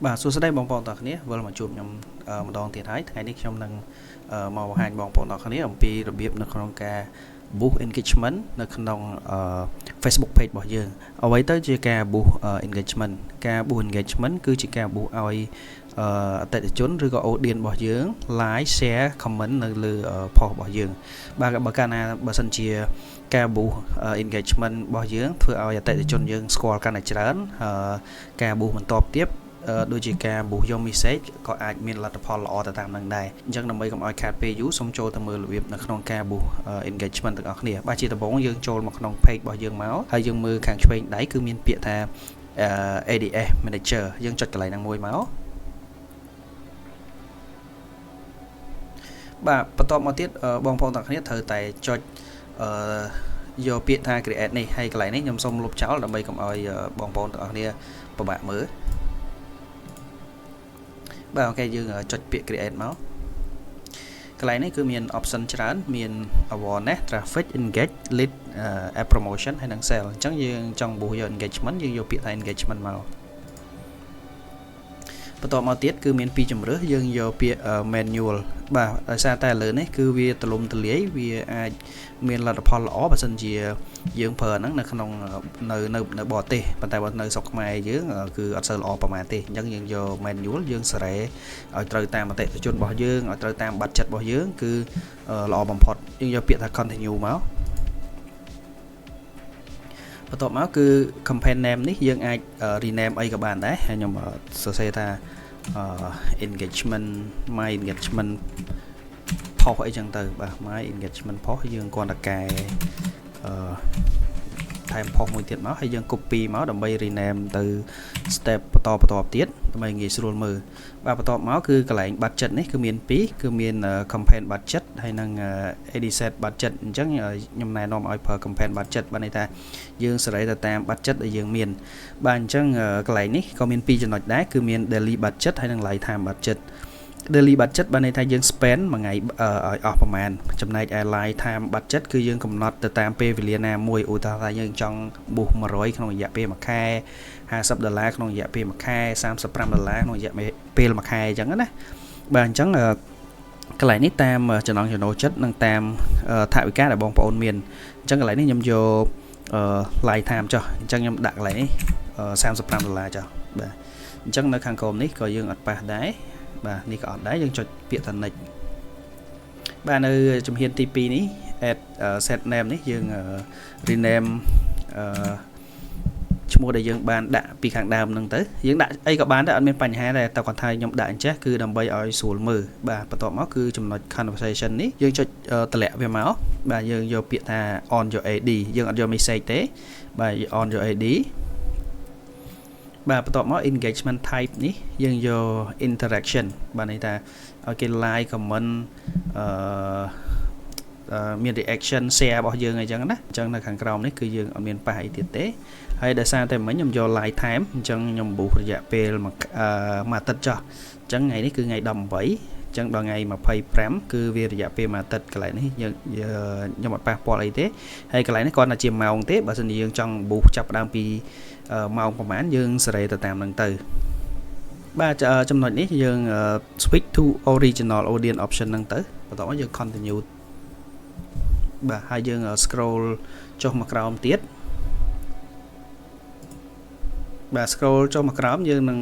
បាទសួស្តីបងប្អូនទាំងអស់គ្នាវិលមកជួបខ្ញុំម្ដងទៀតហើយថ្ងៃនេះខ្ញុំនឹងមកបង្ហាញបងប្អូនទាំងអស់គ្នាអំពីរបៀបនៅក្នុងការ boost engagement នៅក្នុង Facebook page របស់យើងអ្វីទៅជាការ boost engagement ការ boost engagement គឺជាការ boost ឲ្យអតិថិជនឬក៏ audience របស់យើង like share comment នៅលើ post របស់យើងបាទបើកាលណាបើសិនជាការ boost engagement របស់យើងធ្វើឲ្យអតិថិជនយើងស្គាល់កាន់តែច្រើនការ boost បន្តទៀតដូចជាការ boost យក message ក៏អាចមានលទ្ធផលល្អទៅតាមនឹងដែរអញ្ចឹងដើម្បីកុំឲ្យខាតពេលយូរសូមចូលទៅមើលរបៀបនៅក្នុងការ boost engagement ទាំងអស់គ្នាបាទជាដំបូងយើងចូលមកក្នុង page របស់យើងមកហើយយើងមើលខាងឆ្វេងដៃគឺមានពាក្យថា ADS manager យើងចុចកន្លែងហ្នឹងមួយមកបាទបន្ទាប់មកទៀតបងប្អូនទាំងគ្នាត្រូវតែចុចយកពាក្យថា create នេះហើយកន្លែងនេះខ្ញុំសូមលុបចោលដើម្បីកុំឲ្យបងប្អូនទាំងអស់គ្នាពិបាកមើលបាទអូខេយើងចុចពាក្យ create មកកន្លែងនេះគឺមាន option ច្រើនមាន awareness traffic engage lead app promotion ហើយនិង sale អញ្ចឹងយើងចង់ boost យក engagement យើងយកពាក្យថា engagement មកបន្ទាប់មកទៀតគឺមានពីរជំរើសយើងយកពាក្យ manual បាទដោយសារតែលើនេះគឺវាទលំទលាយវាអាចមានលទ្ធផលល្អបើសិនជាយើងប្រើហ្នឹងនៅក្នុងនៅបរទេសប៉ុន្តែបើនៅស្រុកខ្មែរយើងគឺអត់សូវល្អប្រហែលទេអញ្ចឹងយើងយក manual យើងសេរីឲ្យត្រូវតាមអតិថិជនរបស់យើងឲ្យត្រូវតាម budget របស់យើងគឺល្អបំផុតយើងយកពាក្យថា continue មកបន្ទាប់មកគឺ campaign name នេះយើងអាច rename អីក៏បានដែរហើយខ្ញុំសរសេរថា engagement my engagement post អីចឹងទៅបាទ my engagement post យើងគ្រាន់តែកែថែម post មួយទៀតមកហើយយើង copy មកដើម្បី rename ទៅ step បន្តទៀតដើម្បីងាយស្រួលមើលបាទបន្ទាប់មកគឺកន្លែង budget នេះគឺមាន2គឺមាន campaign budget ហើយនិង ad set budget អញ្ចឹងខ្ញុំណែនាំឲ្យប្រើ campaign budget បានន័យថាយើងសេរីទៅតាម budget ដែលយើងមានបាទអញ្ចឹងកន្លែងនេះក៏មាន2ចំណុចដែរគឺមាន daily budget ហើយនិង lifetime budget daily budget បានន័យថាយើង spend មួយថ្ងៃឲ្យអស់ប្រមាណចំណែកឯ lifetime budget គឺយើងកំណត់ទៅតាមពេលវេលាណាមួយឧទាហរណ៍ថាយើងចង់ boost 100ក្នុងរយៈពេល1ខែ$50ក្នុងរយៈពេល1ខែ$35ក្នុងរយៈពេល1ខែអញ្ចឹងណាបាទអញ្ចឹងកន្លែងនេះតាមចំណង់ចំណូលចិត្តនិងតាមថវិកាដែលបងប្អូនមានអញ្ចឹងកន្លែងនេះខ្ញុំយក lifetime ចុះអញ្ចឹងខ្ញុំដាក់កន្លែងនេះ$35ចុះបាទអញ្ចឹងនៅខាងក្រោមនេះក៏យើងអត់ប៉ះដែរបាទនេះក៏អត់ដែរយើងចុចពាក្យថា next បាទនៅជំហានទី2នេះ add set name នេះយើង rename ឈ្មោះដែលយើងបានដាក់ពីខាងដើមហ្នឹងទៅយើងដាក់អីក៏បានដែរអត់មានបញ្ហាដែរតែគាត់ថាខ្ញុំដាក់អញ្ចេះគឺដើម្បីឲ្យស្រួលមើលបាទបន្ទាប់មកគឺចំណុច conversation នេះយើងចុចតម្លាក់វាមកបាទយើងយកពាក្យថា on your AD យើងអត់យក message ទេបាទ on your AD បាទបន្ទាប់មក engagement type នេះយើងយក interaction បាទន័យថាឲ្យគេ like comment មាន reaction share របស់យើងអីចឹងណាអញ្ចឹងនៅខាងក្រោមនេះគឺយើងអត់មានប៉ះអីទៀតទេហើយដោយសារតែមិញខ្ញុំយក live time អញ្ចឹងខ្ញុំ boost រយៈពេលមួយអាទិត្យចុះអញ្ចឹងថ្ងៃនេះគឺថ្ងៃ18អញ្ចឹងដល់ថ្ងៃ25គឺវារយៈពេលមួយអាទិត្យកន្លែងនេះយើងខ្ញុំអត់ប៉ះពាល់អីទេហើយកន្លែងនេះគ្រាន់តែជាម៉ោងទេបើសិនជាយើងចង់ boost ចាប់ផ្ដើមពីម៉ោងប្រហែលយើងសេរីទៅតាមនឹងទៅបាទចំណុចនេះយើង switch to original audience option ហ្នឹងទៅបន្ទាប់មកយើង continue បាទហើយយើង scroll ចុះមកក្រោមទៀតបាទ scroll ចុះមកក្រោមយើងនឹង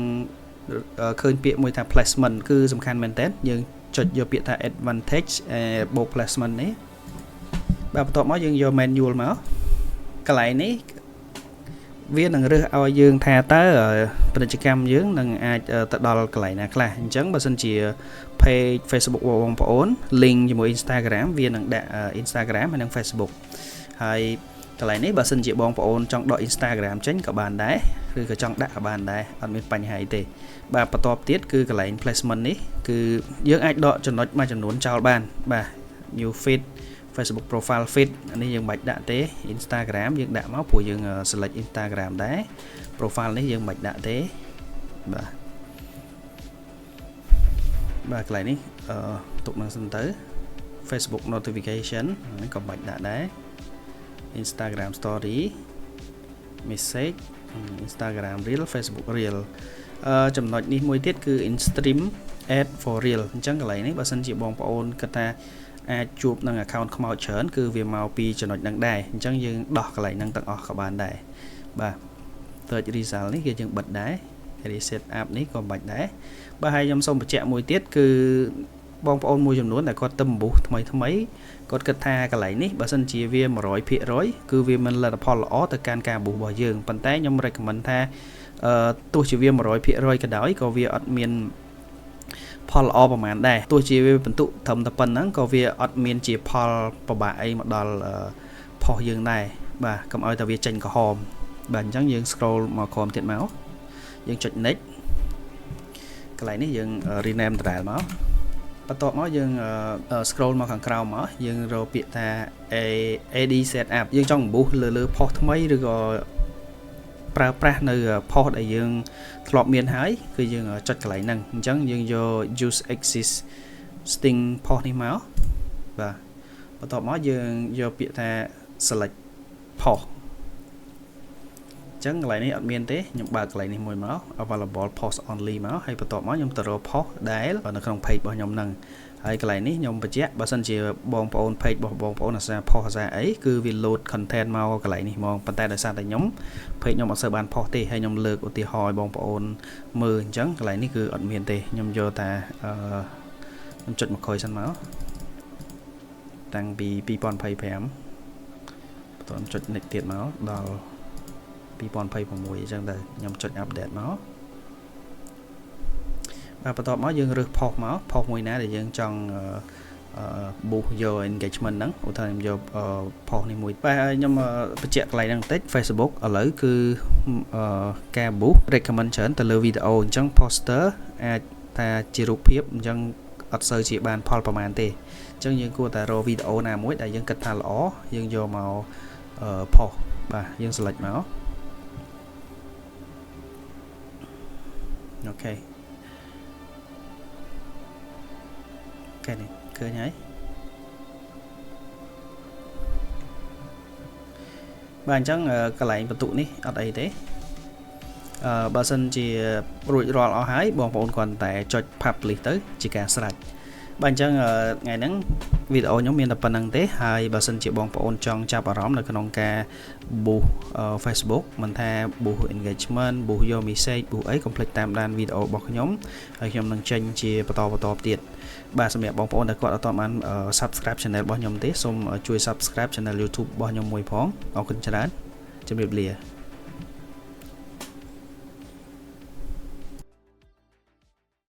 ឃើញពាក្យមួយថា placement គឺសំខាន់មែនតើយើងចុចយកពាក្យថា advantage បូក placement នេះបាទបន្ទាប់មកយើងយក manual មកកន្លែងនេះវានឹងរើសឲ្យយើងថាតើពាណិជ្ជកម្មយើងនឹងអាចទៅដល់កន្លែងណាខ្លះអញ្ចឹងបើសិនជា page Facebook បងប្អូន link ជាមួយ Instagram វានឹងដាក់ Instagram ហើយនិង Facebook ហើយកន្លែងនេះបើសិនជាបងប្អូនចង់ដក Instagram ចេញក៏បានដែរឬក៏ចង់ដាក់ក៏បានដែរអត់មានបញ្ហាអីទេបាទបន្ទាប់ទៀតគឺកន្លែង placement នេះគឺយើងអាចដកចំណុចមួយចំនួនចោលបានបាទ new feed Facebook profile feed នេះយើងមិនបាច់ដាក់ទេ Instagram យើងដាក់មកព្រោះយើង select Instagram ដែរ profile នេះយើងមិនបាច់ដាក់ទេបាទកន្លែងនេះទុកនឹងសិនទៅ Facebook notification នេះក៏មិនបាច់ដាក់ដែរ Instagram story message Instagram reel Facebook reel ចំណុចនេះមួយទៀតគឺ in stream add for real អញ្ចឹងកន្លែងនេះបើសិនជាបងប្អូនគិតថាអាចជួបនឹង account ខ្មោចច្រើនគឺវាមកពីចំណុចហ្នឹងដែរអញ្ចឹងយើងដោះកន្លែងហ្នឹងទាំងអស់ក៏បានដែរបាទ search result នេះគឺយើងបិទដែរ reset app នេះក៏បាច់ដែរបាទហើយខ្ញុំសូមបញ្ជាក់មួយទៀតគឺបងប្អូនមួយចំនួនដែលគាត់ទៅអំបុះថ្មីគាត់គិតថាកន្លែងនេះបើសិនជាវា 100% គឺវាមិនលទ្ធផលល្អទៅកាន់ការអំបុះរបស់យើងប៉ុន្តែខ្ញុំ recommend ថាទោះជាវា 100% ក៏ដោយក៏វាអត់មានផលល្អប្រហែលដែរទោះជាវាបន្ទុកត្រឹមតែប៉ុណ្ណឹងក៏វាអត់មានជាផលពិបាកអីមកដល់ផុសយើងដែរបាទកុំឲ្យតែវាចេញក្រហមបាទអញ្ចឹងយើង scroll មកក្រោមទៀតមកយើងចុច next កន្លែងនេះយើង rename ដដែលមកបន្ទាប់មកយើង scroll មកខាងក្រោមមកយើងរកពាក្យថា AD setup យើងចង់អំបុះលើផុសថ្មីឬក៏ប្រើប្រាស់នៅផុសដែលយើងធ្លាប់មានហើយគឺយើងចុចកន្លែងហ្នឹងអញ្ចឹងយើងយក use existing ផុសនេះមកបាទបន្ទាប់មកយើងយកពាក្យថា select ផុសអញ្ចឹងកន្លែងនេះអត់មានទេខ្ញុំបើកកន្លែងនេះមួយមក available post only មកហើយបន្ទាប់មកខ្ញុំទៅរកផុសដែលនៅក្នុង page របស់ខ្ញុំហ្នឹងហើយកន្លែងនេះខ្ញុំបញ្ជាក់បើសិនជាបងប្អូន page របស់បងប្អូនអាសាផុសអាសាអីគឺវា load content មកកន្លែងនេះហ្មងប៉ុន្តែដោយសារតែខ្ញុំ page ខ្ញុំអត់សូវបានផុសទេហើយខ្ញុំលើកឧទាហរណ៍ឲ្យបងប្អូនមើលអញ្ចឹងកន្លែងនេះគឺអត់មានទេខ្ញុំយកតែខ្ញុំចុចមកក្រោយសិនមកតាំងពី2025បន្តចុច next ទៀតមកដល់2026អញ្ចឹងទៅខ្ញុំចុច update មកបាទបន្ទាប់មកយើងរើសផុសមកផុសមួយណាដែលយើងចង់boost យក engagement ហ្នឹងឧទាហរណ៍ខ្ញុំយកផុសនេះមួយបាទខ្ញុំបញ្ជាក់កន្លែងហ្នឹងបន្តិច Facebook ឥឡូវគឺការ boost recommend ច្រើនទៅលើវីដេអូអញ្ចឹង poster អាចថាជារូបភាពអញ្ចឹងអត់សូវជាបានផលប្រហែលទេអញ្ចឹងយើងគួរតែរកវីដេអូណាមួយដែលយើងគិតថាល្អយើងយកមកផុសបាទយើង select មកអូខេនេះឃើញហើយបាទអញ្ចឹងកន្លែងបន្ទុកនេះអត់អីទេបើសិនជារួចរាល់អស់ហើយបងប្អូនគ្រាន់តែចុច publish ទៅជាការស្រេចបាទអញ្ចឹងថ្ងៃហ្នឹងវីដេអូខ្ញុំមានតែប៉ុណ្្នឹងទេហើយបើសិនជាបងប្អូនចង់ចាប់អារម្មណ៍នៅក្នុងការ boost Facebook មិនថា boost engagement boost យក message boost អីកុំភ្លេចតាមដានវីដេអូរបស់ខ្ញុំហើយខ្ញុំនឹងចេញជាបន្តទៀតបាទសម្រាប់បងប្អូនដែលគាត់អត់ទាន់បាន subscribe channel របស់ខ្ញុំទេសូមជួយ subscribe channel YouTube របស់ខ្ញុំមួយផងអរគុណច្រើនជម្រាបលា